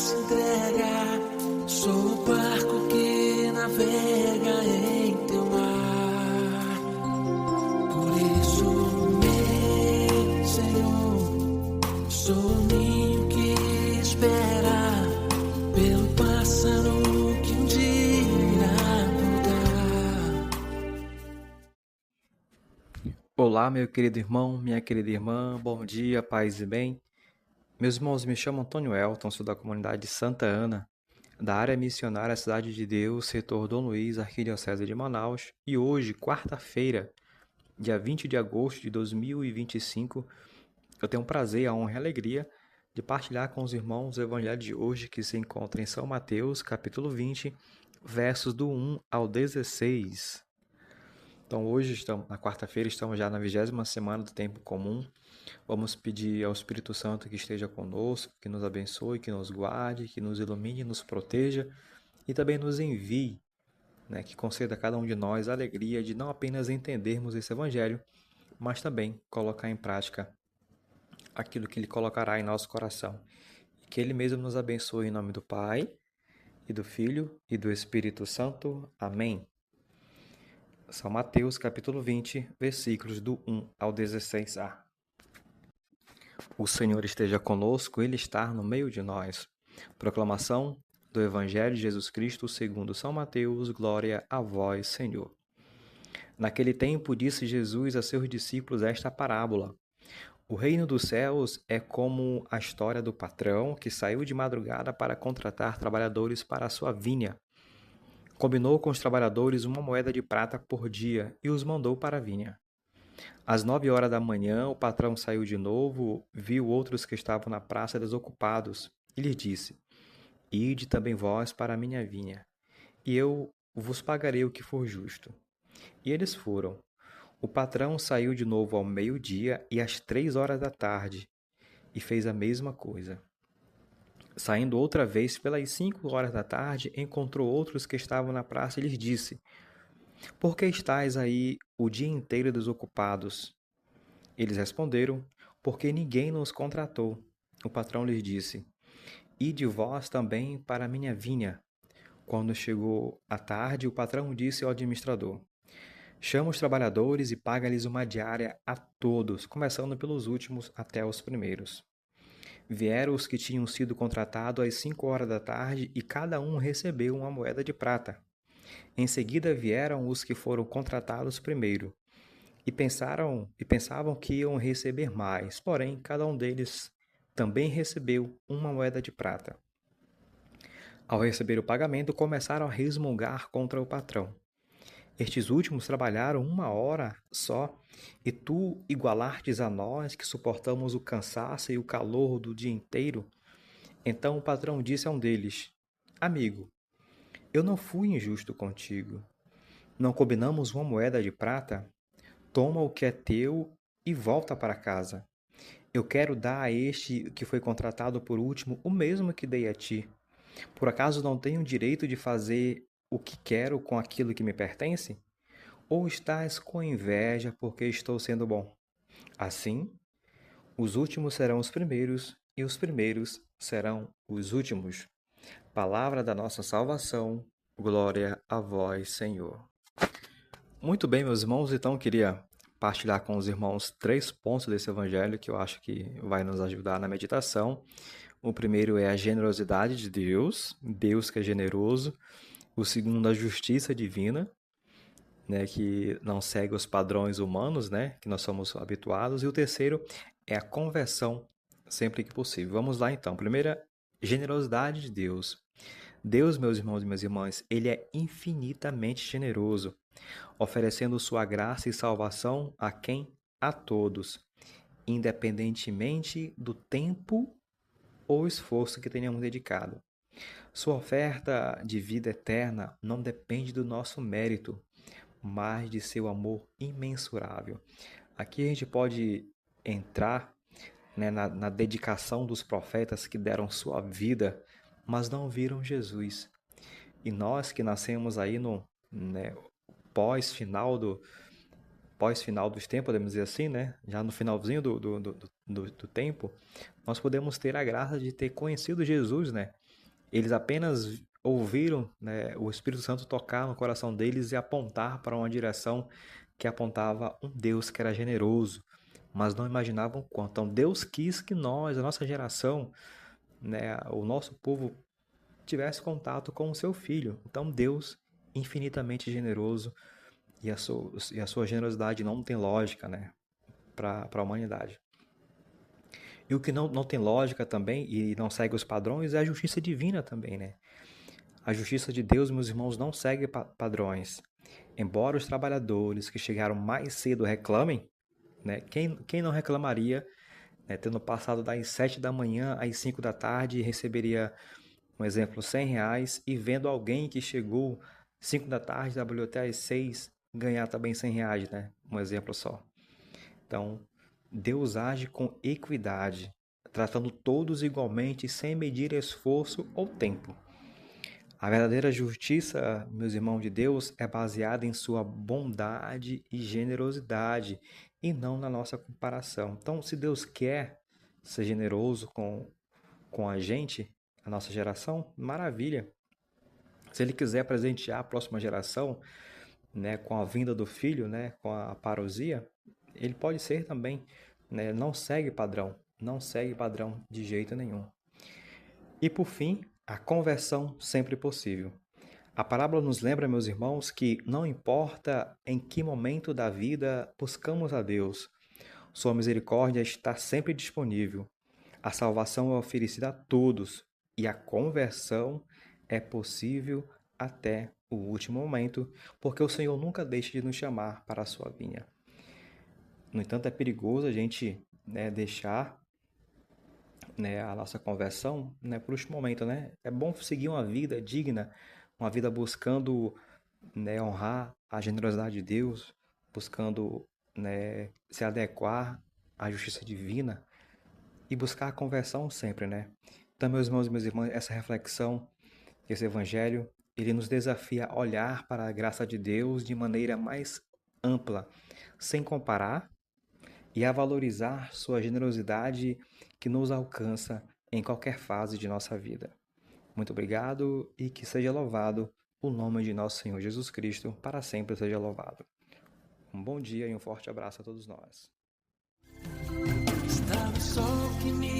se entrega. Sou o barco que navega em teu mar. Por isso, meu Senhor, sou o ninho que espera pelo pássaro que um dia irá voltar. Olá, meu querido irmão, minha querida irmã, bom dia, paz e bem. Meus irmãos, me chamo Antônio Elton, sou da comunidade Santa Ana, da área missionária Cidade de Deus, setor Dom Luís, Arquidiocese de Manaus, e hoje, quarta-feira, dia 20 de agosto de 2025, eu tenho o prazer, a honra e a alegria de partilhar com os irmãos o evangelho de hoje, que se encontra em São Mateus, capítulo 20, versos do 1 ao 16. Então hoje, na quarta-feira, estamos já na 20ª semana do tempo comum. Vamos pedir ao Espírito Santo que esteja conosco, que nos abençoe, que nos guarde, que nos ilumine, nos proteja e também nos envie, que conceda a cada um de nós a alegria de não apenas entendermos esse evangelho, mas também colocar em prática aquilo que Ele colocará em nosso coração. E que Ele mesmo nos abençoe em nome do Pai, e do Filho e do Espírito Santo. Amém. São Mateus, capítulo 20, versículos do 1 ao 16a. O Senhor esteja conosco, Ele está no meio de nós. Proclamação do Evangelho de Jesus Cristo segundo São Mateus, glória a vós, Senhor. Naquele tempo disse Jesus a seus discípulos esta parábola. O reino dos céus é como a história do patrão que saiu de madrugada para contratar trabalhadores para a sua vinha. Combinou com os trabalhadores 1 moeda de prata por dia e os mandou para a vinha. Às 9 horas da manhã, o patrão saiu de novo, viu outros que estavam na praça desocupados e lhes disse: Ide também vós para a minha vinha, e eu vos pagarei o que for justo. E eles foram. O patrão saiu de novo ao meio-dia e às 3 horas da tarde, e fez a mesma coisa. Saindo outra vez pelas 5 horas da tarde, encontrou outros que estavam na praça e lhes disse: Por que estáis aí o dia inteiro desocupados? Eles responderam: Porque ninguém nos contratou. O patrão lhes disse: Ide vós também para a minha vinha. Quando chegou a tarde, o patrão disse ao administrador: Chama os trabalhadores e paga-lhes uma diária a todos, começando pelos últimos até os primeiros. Vieram os que tinham sido contratados às 5 horas da tarde e cada um recebeu 1 moeda de prata. Em seguida vieram os que foram contratados primeiro e pensavam que iam receber mais, porém cada um deles também recebeu 1 moeda de prata. Ao receber o pagamento, começaram a resmungar contra o patrão. Estes últimos trabalharam 1 hora só, e tu igualastes a nós que suportamos o cansaço e o calor do dia inteiro? Então o patrão disse a um deles: Amigo, eu não fui injusto contigo. Não combinamos 1 moeda de prata? Toma o que é teu e volta para casa. Eu quero dar a este que foi contratado por último o mesmo que dei a ti. Por acaso não tenho direito de fazer o que quero com aquilo que me pertence? Ou estás com inveja porque estou sendo bom? Assim, os últimos serão os primeiros e os primeiros serão os últimos. Palavra da nossa salvação, glória a vós, Senhor. Muito bem, meus irmãos, então eu queria partilhar com os irmãos 3 pontos desse evangelho que eu acho que vai nos ajudar na meditação. O primeiro é a generosidade de Deus, Deus que é generoso. O segundo, a justiça divina, que não segue os padrões humanos, que nós somos habituados. E o terceiro é a conversão sempre que possível. Vamos lá então. Primeira, generosidade de Deus. Deus, meus irmãos e minhas irmãs, Ele é infinitamente generoso, oferecendo sua graça e salvação a quem? A todos, independentemente do tempo ou esforço que tenhamos dedicado. Sua oferta de vida eterna não depende do nosso mérito, mas de seu amor imensurável. Aqui a gente pode entrar na dedicação dos profetas que deram sua vida, mas não viram Jesus. E nós que nascemos aí no pós-final dos tempos, podemos dizer assim, já no finalzinho do tempo, nós podemos ter a graça de ter conhecido Jesus, Eles apenas ouviram, né, o Espírito Santo tocar no coração deles e apontar para uma direção que apontava um Deus que era generoso, mas não imaginavam quanto. Então Deus quis que nós, a nossa geração, né, o nosso povo, tivesse contato com o seu Filho. Então Deus, infinitamente generoso, e a sua generosidade não tem lógica, né, para a humanidade. E o que não tem lógica também e não segue os padrões é a justiça divina também, né? A justiça de Deus, meus irmãos, não segue padrões. Embora os trabalhadores que chegaram mais cedo reclamem, né? Quem não reclamaria, né, tendo passado das 7 da manhã às 5 da tarde, receberia, um exemplo, R$ 100, e vendo alguém que chegou 5 da tarde, trabalhou até às 6, ganhar também R$ 100, né? Um exemplo só. Então, Deus age com equidade, tratando todos igualmente, sem medir esforço ou tempo. A verdadeira justiça, meus irmãos de Deus, é baseada em sua bondade e generosidade, e não na nossa comparação. Então, se Deus quer ser generoso com a gente, a nossa geração, maravilha. Se Ele quiser presentear a próxima geração, né, com a vinda do filho, né, com a parousia, Ele pode ser também, né, não segue padrão de jeito nenhum. E por fim, a conversão sempre possível. A parábola nos lembra, meus irmãos, que não importa em que momento da vida buscamos a Deus, sua misericórdia está sempre disponível. A salvação é oferecida a todos e a conversão é possível até o último momento, porque o Senhor nunca deixa de nos chamar para a sua vinha. No entanto, é perigoso a gente, né, deixar, né, a nossa conversão, né, por último momento, né? É bom seguir uma vida digna, uma vida buscando, né, honrar a generosidade de Deus, buscando, né, se adequar à justiça divina e buscar a conversão sempre, né? Então, meus irmãos e minhas irmãs, essa reflexão, esse evangelho, ele nos desafia a olhar para a graça de Deus de maneira mais ampla, sem comparar, e a valorizar sua generosidade que nos alcança em qualquer fase de nossa vida. Muito obrigado e que seja louvado o nome de nosso Senhor Jesus Cristo, para sempre seja louvado. Um bom dia e um forte abraço a todos nós. Estava o sol que me